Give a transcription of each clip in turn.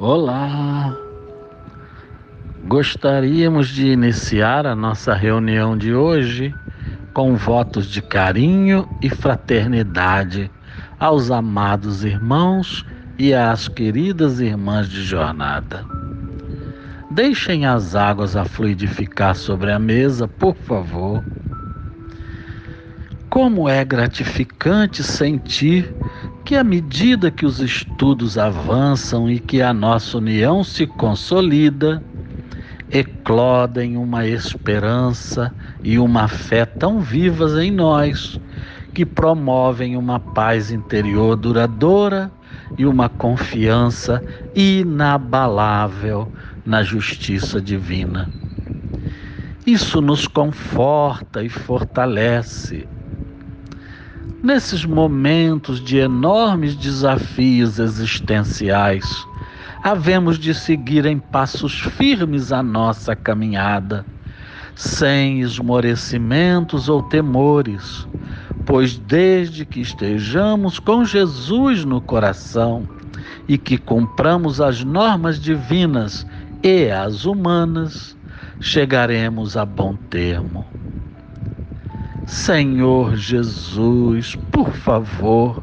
Olá! Gostaríamos de iniciar a nossa reunião de hoje com votos de carinho e fraternidade aos amados irmãos e às queridas irmãs de jornada. Deixem as águas a fluidificar sobre a mesa, por favor. Como é gratificante sentir que, à medida que os estudos avançam e que a nossa união se consolida, eclodem uma esperança e uma fé tão vivas em nós, que promovem uma paz interior duradoura e uma confiança inabalável na justiça divina. Isso nos conforta e fortalece. Nesses momentos de enormes desafios existenciais, havemos de seguir em passos firmes a nossa caminhada, sem esmorecimentos ou temores, pois desde que estejamos com Jesus no coração e que cumpramos as normas divinas e as humanas, chegaremos a bom termo. Senhor Jesus, por favor,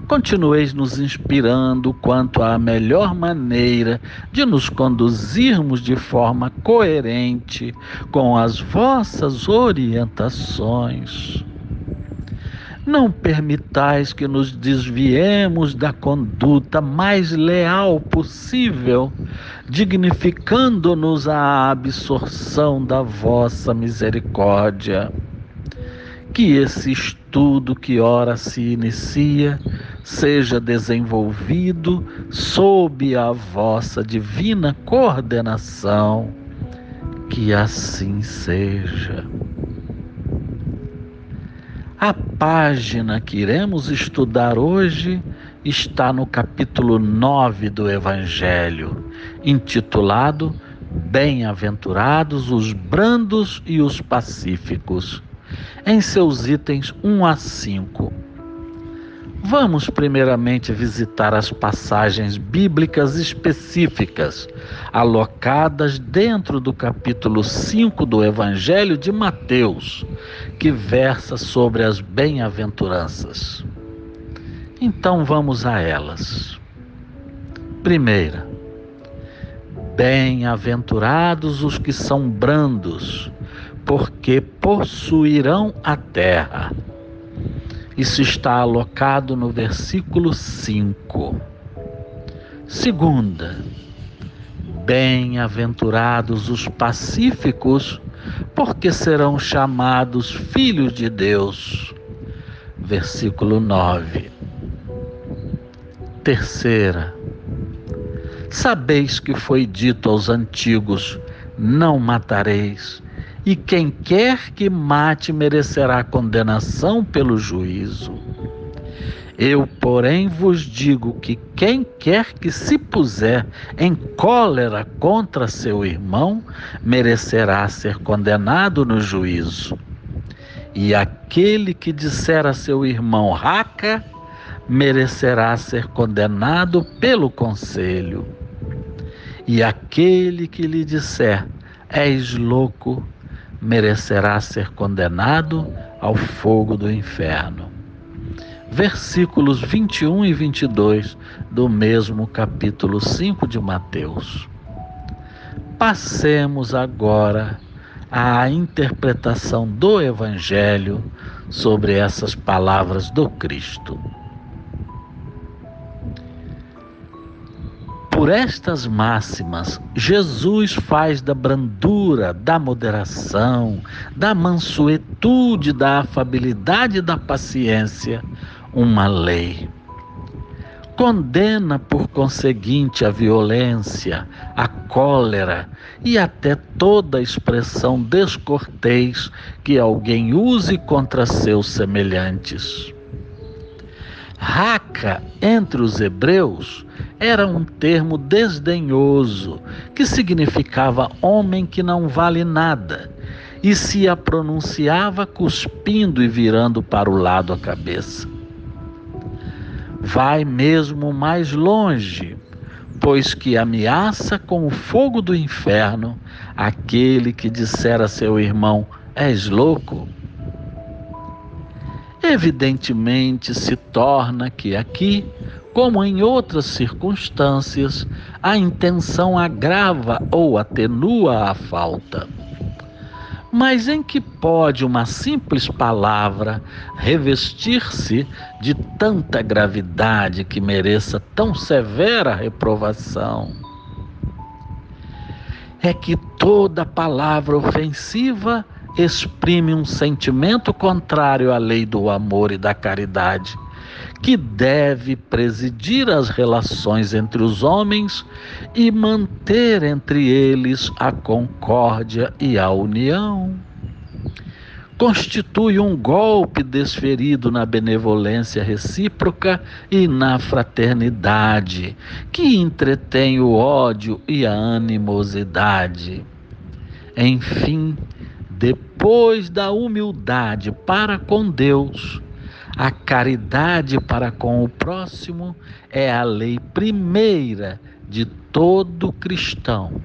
continueis nos inspirando quanto à melhor maneira de nos conduzirmos de forma coerente com as vossas orientações. Não permitais que nos desviemos da conduta mais leal possível, dignificando-nos a absorção da vossa misericórdia. Que esse estudo que ora se inicia seja desenvolvido sob a vossa divina coordenação. Que assim seja. A página que iremos estudar hoje está no capítulo 9 do Evangelho, intitulado Bem-aventurados os brandos e os pacíficos, em seus itens 1 a 5. Vamos primeiramente visitar as passagens bíblicas específicas, alocadas dentro do capítulo 5 do Evangelho de Mateus, que versa sobre as bem-aventuranças. Então vamos a elas. Primeira, bem-aventurados os que são brandos, porque possuirão a terra. Isso está alocado no versículo 5. Segunda, bem-aventurados os pacíficos, porque serão chamados filhos de Deus. Versículo 9. Terceira, sabeis que foi dito aos antigos: não matareis, e quem quer que mate merecerá condenação pelo juízo. Eu, porém, vos digo que quem quer que se puser em cólera contra seu irmão, merecerá ser condenado no juízo. E aquele que disser a seu irmão raca, merecerá ser condenado pelo conselho. E aquele que lhe disser és louco, merecerá ser condenado ao fogo do inferno. Versículos 21 e 22 do mesmo capítulo 5 de Mateus. Passemos agora à interpretação do Evangelho sobre essas palavras do Cristo. Por estas máximas, Jesus faz da brandura, da moderação, da mansuetude, da afabilidade e da paciência uma lei. Condena, por conseguinte, a violência, a cólera e até toda expressão descortês que alguém use contra seus semelhantes. Raca, entre os hebreus, era um termo desdenhoso, que significava homem que não vale nada, e se a pronunciava cuspindo e virando para o lado a cabeça. Vai mesmo mais longe, pois que ameaça com o fogo do inferno aquele que disser a seu irmão: és louco? Evidentemente se torna que aqui, como em outras circunstâncias, a intenção agrava ou atenua a falta. Mas em que pode uma simples palavra revestir-se de tanta gravidade que mereça tão severa reprovação? É que toda palavra ofensiva exprime um sentimento contrário à lei do amor e da caridade, que deve presidir as relações entre os homens e manter entre eles a concórdia e a união. Constitui um golpe desferido na benevolência recíproca e na fraternidade, que entretém o ódio e a animosidade. Enfim, depois da humildade para com Deus, a caridade para com o próximo é a lei primeira de todo cristão.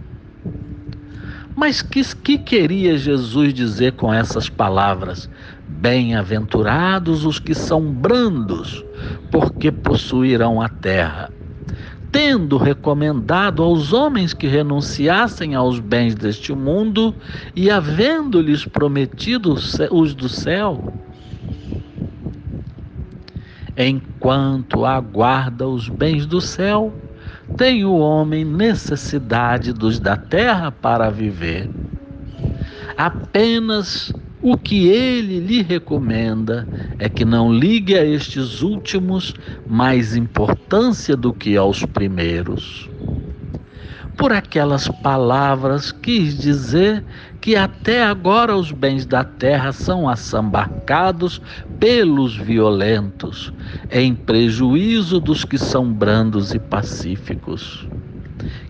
Mas que queria Jesus dizer com essas palavras? Bem-aventurados os que são brandos, porque possuirão a terra. Tendo recomendado aos homens que renunciassem aos bens deste mundo e havendo-lhes prometido os do céu, enquanto aguarda os bens do céu, tem o homem necessidade dos da terra para viver. Apenas o que ele lhe recomenda é que não ligue a estes últimos mais importância do que aos primeiros. Por aquelas palavras quis dizer que até agora os bens da terra são assambarcados pelos violentos, em prejuízo dos que são brandos e pacíficos.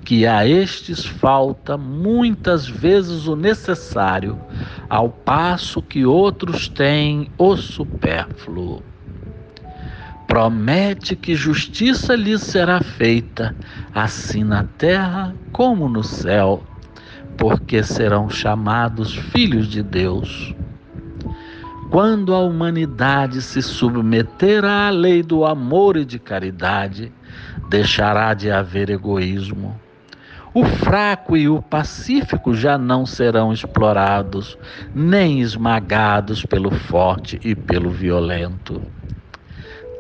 Que a estes falta muitas vezes o necessário, ao passo que outros têm o supérfluo. Promete que justiça lhes será feita, assim na terra como no céu, porque serão chamados filhos de Deus. Quando a humanidade se submeter à lei do amor e de caridade, deixará de haver egoísmo. O fraco e o pacífico já não serão explorados, nem esmagados pelo forte e pelo violento.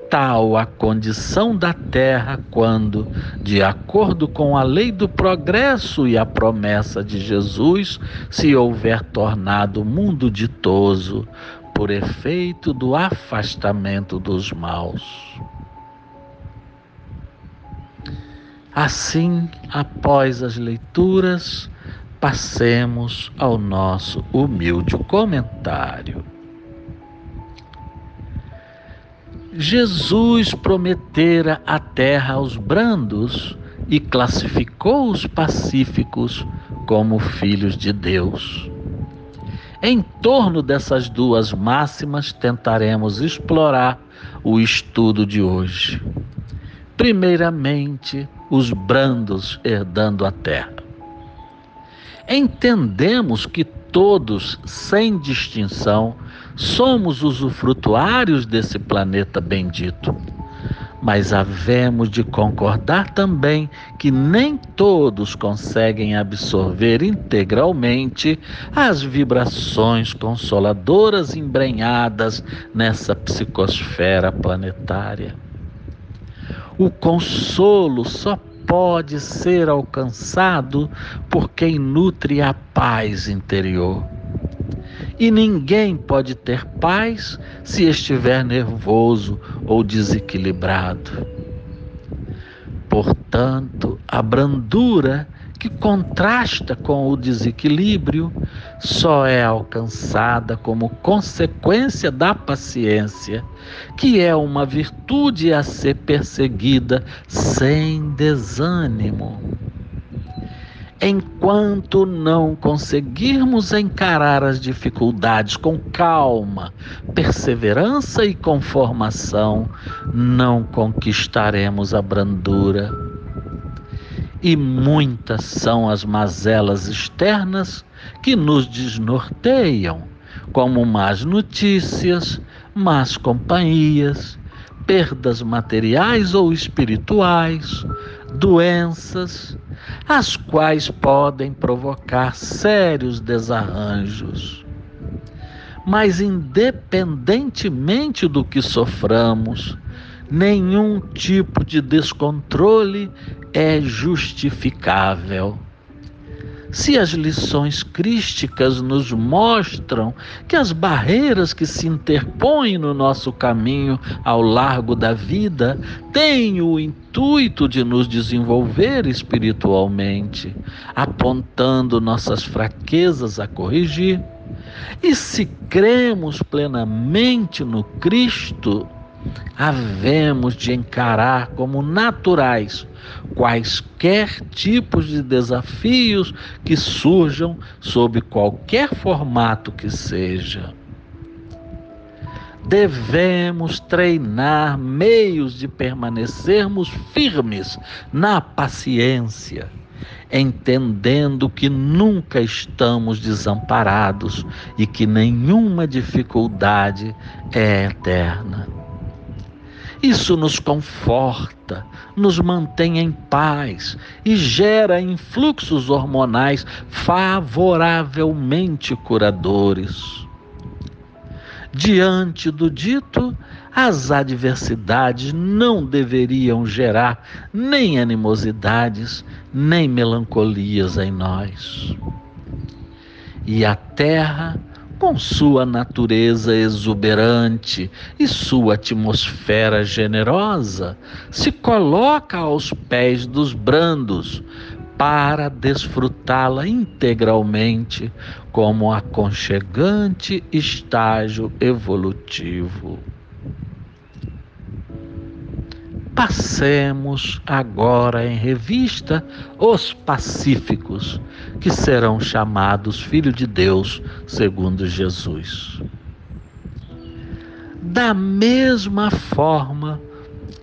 Tal a condição da terra quando, de acordo com a lei do progresso e a promessa de Jesus, se houver tornado o mundo ditoso por efeito do afastamento dos maus. Assim, após as leituras, passemos ao nosso humilde comentário. Jesus prometera a terra aos brandos e classificou os pacíficos como filhos de Deus. Em torno dessas duas máximas tentaremos explorar o estudo de hoje. Primeiramente, os brandos herdando a terra. Entendemos que todos, sem distinção, somos usufrutuários desse planeta bendito. Mas havemos de concordar também que nem todos conseguem absorver integralmente as vibrações consoladoras embrenhadas nessa psicosfera planetária. O consolo só pode ser alcançado por quem nutre a paz interior. E ninguém pode ter paz se estiver nervoso ou desequilibrado. Portanto, a brandura, que contrasta com o desequilíbrio, só é alcançada como consequência da paciência, que é uma virtude a ser perseguida sem desânimo. Enquanto não conseguirmos encarar as dificuldades com calma, perseverança e conformação, não conquistaremos a brandura. e muitas são as mazelas externas que nos desnorteiam, como más notícias, más companhias, perdas materiais ou espirituais, doenças, as quais podem provocar sérios desarranjos. Mas, independentemente do que soframos, nenhum tipo de descontrole é justificável. Se as lições crísticas nos mostram que as barreiras que se interpõem no nosso caminho ao largo da vida têm o intuito de nos desenvolver espiritualmente, apontando nossas fraquezas a corrigir, e se cremos plenamente no Cristo, havemos de encarar como naturais quaisquer tipos de desafios que surjam sob qualquer formato que seja. Devemos treinar meios de permanecermos firmes na paciência, entendendo que nunca estamos desamparados e que nenhuma dificuldade é eterna. Isso nos conforta, nos mantém em paz e gera influxos hormonais favoravelmente curadores. Diante do dito, as adversidades não deveriam gerar nem animosidades, nem melancolias em nós. E a terra, com sua natureza exuberante e sua atmosfera generosa, se coloca aos pés dos brandos para desfrutá-la integralmente como aconchegante estágio evolutivo. Passemos agora em revista os pacíficos, que serão chamados Filho de Deus, segundo Jesus. Da mesma forma,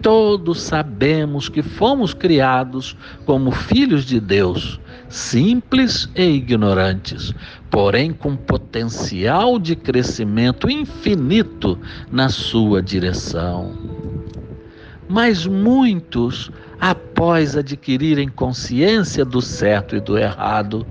todos sabemos que fomos criados como filhos de Deus, simples e ignorantes, porém com potencial de crescimento infinito na sua direção. Mas muitos, após adquirirem consciência do certo e do errado,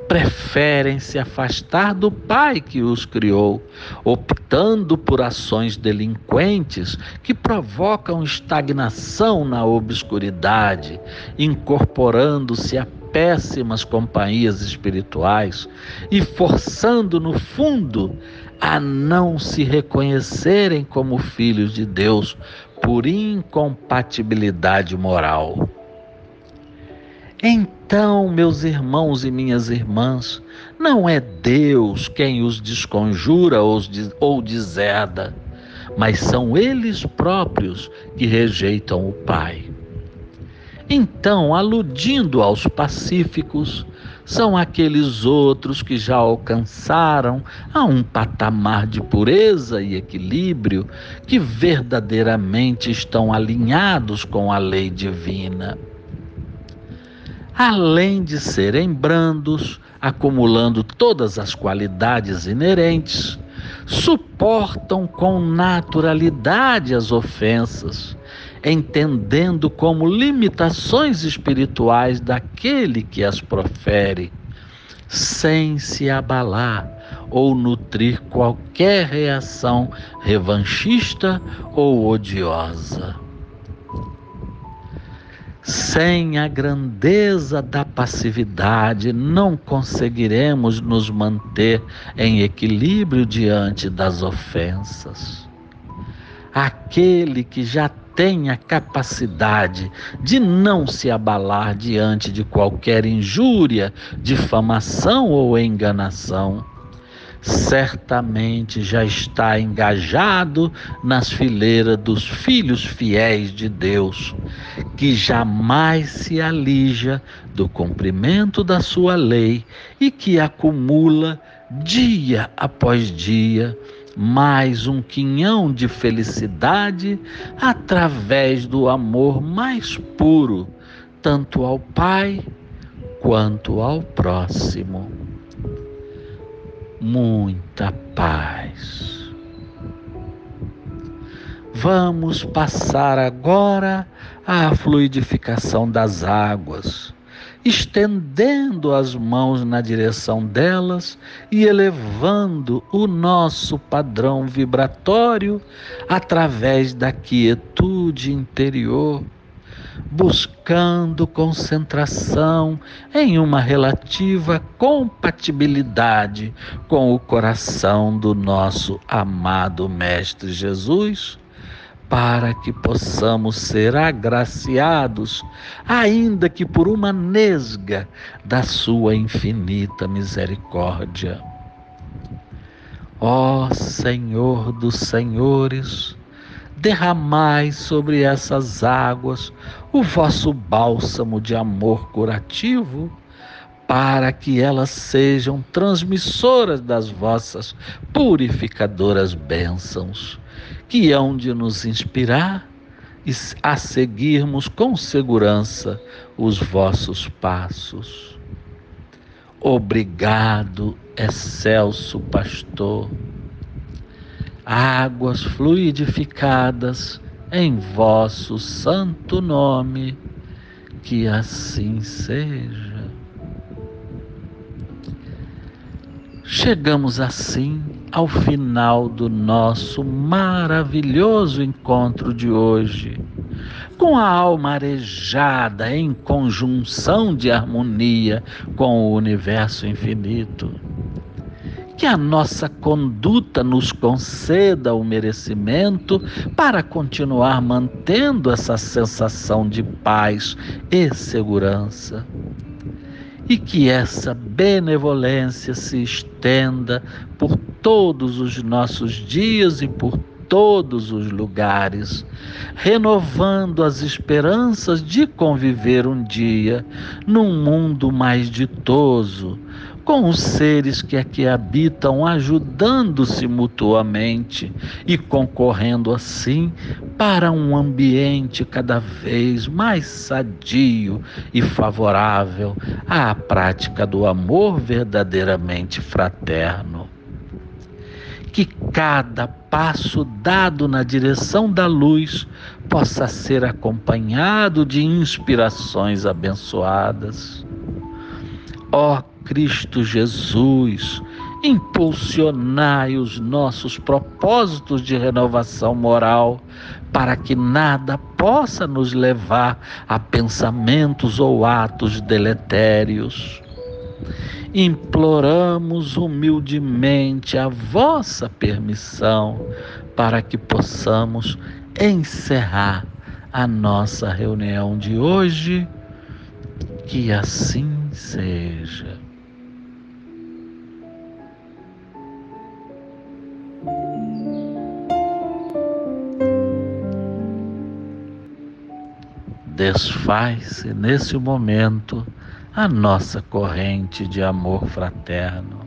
preferem se afastar do Pai que os criou, optando por ações delinquentes que provocam estagnação na obscuridade, incorporando-se a péssimas companhias espirituais e forçando, no fundo, a não se reconhecerem como filhos de Deus por incompatibilidade moral. Então, meus irmãos e minhas irmãs, não é Deus quem os desconjura ou deserda, mas são eles próprios que rejeitam o Pai. Então, aludindo aos pacíficos, são aqueles outros que já alcançaram a um patamar de pureza e equilíbrio, que verdadeiramente estão alinhados com a lei divina. Além de serem brandos, acumulando todas as qualidades inerentes, suportam com naturalidade as ofensas, entendendo como limitações espirituais daquele que as profere, sem se abalar ou nutrir qualquer reação revanchista ou odiosa. Sem a grandeza da passividade, não conseguiremos nos manter em equilíbrio diante das ofensas. Aquele que já tem a capacidade de não se abalar diante de qualquer injúria, difamação ou enganação, certamente já está engajado nas fileiras dos filhos fiéis de Deus, que jamais se alija do cumprimento da sua lei e que acumula, dia após dia, mais um quinhão de felicidade através do amor mais puro, tanto ao Pai quanto ao próximo. Muita paz. Vamos passar agora à fluidificação das águas, estendendo as mãos na direção delas e elevando o nosso padrão vibratório através da quietude interior, buscando concentração em uma relativa compatibilidade com o coração do nosso amado Mestre Jesus, para que possamos ser agraciados, ainda que por uma nesga da sua infinita misericórdia. Ó Senhor dos Senhores, derramai sobre essas águas o vosso bálsamo de amor curativo, para que elas sejam transmissoras das vossas purificadoras bênçãos, que hão de nos inspirar a seguirmos com segurança os vossos passos. Obrigado, excelso pastor. Águas fluidificadas em vosso santo nome, que assim seja. Chegamos assim ao final do nosso maravilhoso encontro de hoje, com a alma arejada em conjunção de harmonia com o universo infinito. Que a nossa conduta nos conceda o merecimento para continuar mantendo essa sensação de paz e segurança. E que essa benevolência se estenda por todos os nossos dias e por todos os lugares, renovando as esperanças de conviver um dia num mundo mais ditoso, com os seres que aqui habitam, ajudando-se mutuamente e concorrendo assim para um ambiente cada vez mais sadio e favorável à prática do amor verdadeiramente fraterno. Que cada passo dado na direção da luz possa ser acompanhado de inspirações abençoadas. Ó Cristo Jesus, impulsionai os nossos propósitos de renovação moral, para que nada possa nos levar a pensamentos ou atos deletérios. Imploramos humildemente a vossa permissão para que possamos encerrar a nossa reunião de hoje. Que assim seja. Desfaz-se nesse momento a nossa corrente de amor fraterno.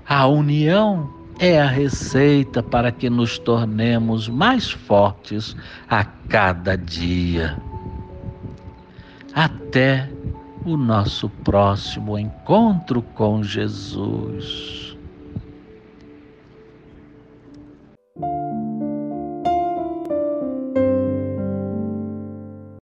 A união é a receita para que nos tornemos mais fortes a cada dia. Até o nosso próximo encontro com Jesus.